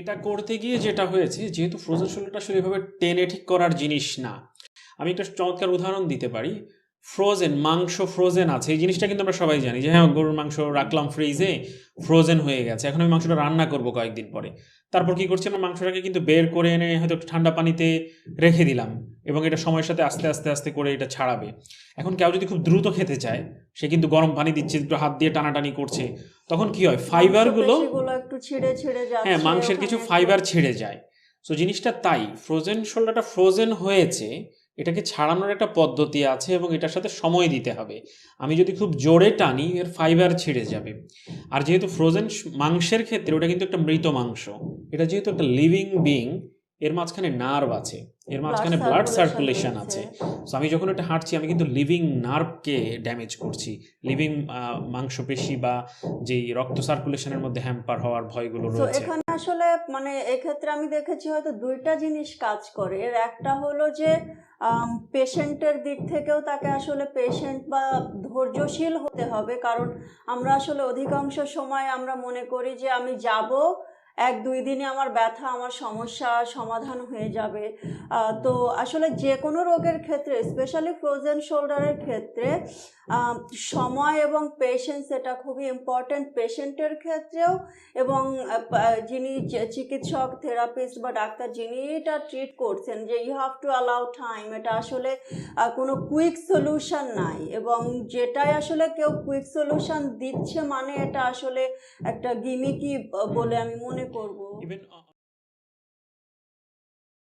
এটা করতে গিয়ে যেটা হয়েছে, যেহেতু ফ্রোজেন শোল্ডারটা আসলে এভাবে টেনে ঠিক করার জিনিস না, আমি একটা চমৎকার উদাহরণ দিতে পারি। ফ্রোজেন মাংস ফ্রোজেন আছে, এই জিনিসটা কিন্তু আমরা সবাই জানি যে হ্যাঁ গরুর মাংস রাখলাম ফ্রিজে, ফ্রোজেন হয়ে গেছে, এখন আমি মাংসটা রান্না করব কয়েকদিন পরে। তারপর কি করছি, আমরা মাংসটাকে কিন্তু বের করে এনে হয়তো একটু ঠান্ডা পানিতে রেখে দিলাম, এবং এটা সময়ের সাথে আস্তে আস্তে আস্তে করে এটা ছাড়াবে। এখন কেউ যদি খুব দ্রুত খেতে চায়, সে কিন্তু গরম পানি দিচ্ছে, একটু হাত দিয়ে টানাটানি করছে, তখন কি হয়, ফাইবারগুলো, মাংসপেশিগুলো একটু ছিঁড়ে ছিঁড়ে হ্যাঁ যাচ্ছে মাংসের কিছু ওখানে একটু। ফাইবার ছেড়ে যায়। সো জিনিসটা তাই, ফ্রোজেন শোল্ডারটা ফ্রোজেন হয়েছে, এটাকে ছাড়ানোর একটা পদ্ধতি আছে এবং এটার সাথে সময় দিতে হবে। আমি যদি খুব জোরে টানি, এর ফাইবার ছিঁড়ে যাবে। আর যেহেতু ফ্রোজেন মাংসের ক্ষেত্রে ওটা কিন্তু একটা মৃত মাংস, এটা যেহেতু একটা লিভিং বিং, এর মাঝখানে নার্ভ আছে, এর ব্লাড মাঝখানে ব্লাড সার্কুলেশন সার্কুলেশন রয়েছে। আছে। সো আমি যখন এটা হাঁটছি, আমি কিন্তু লিভিং নার্ভকে ড্যামেজ করছি, লিভিং মাংসপেশি বা যেই রক্ত সার্কুলেশনের মধ্যে হ্যাম্পার হওয়ার ভয়গুলো তো রয়েছে। এখানে আসলে মানে এক্ষেত্রে আমি দেখেছি হয়তো দুইটা জিনিস কাজ করে। এর একটা হলো যে পেশেন্টের দিক থেকেও তাকে আসলে পেশেন্ট বা ধৈর্যশীল হতে হবে, কারণ আমরা আসলে অধিকাংশ সময় আমরা মনে করি যে আমি যাব, 1-2 দিনে আমার ব্যথা আমার সমস্যা সমাধান হয়ে যাবে। তো আসলে যে কোনো রোগের ক্ষেত্রে, স্পেশালি ফ্রোজেন শোল্ডারের ক্ষেত্রে আহ, সময় এবং পেশেন্স এটা খুবই ইম্পর্ট্যান্ট পেশেন্টের ক্ষেত্রেও, এবং যিনি চিকিৎসক থেরাপিস্ট বা ডাক্তার যিনি এটা ট্রিট করছেন, যে you have to allow time. এটা আসলে কোনো কুইক সলিউশন নাই, এবং যেটাই আসলে কেউ কুইক সলিউশন দিচ্ছে মানে এটা আসলে একটা গিমিকি বলে আমি মনে করব। ইভেন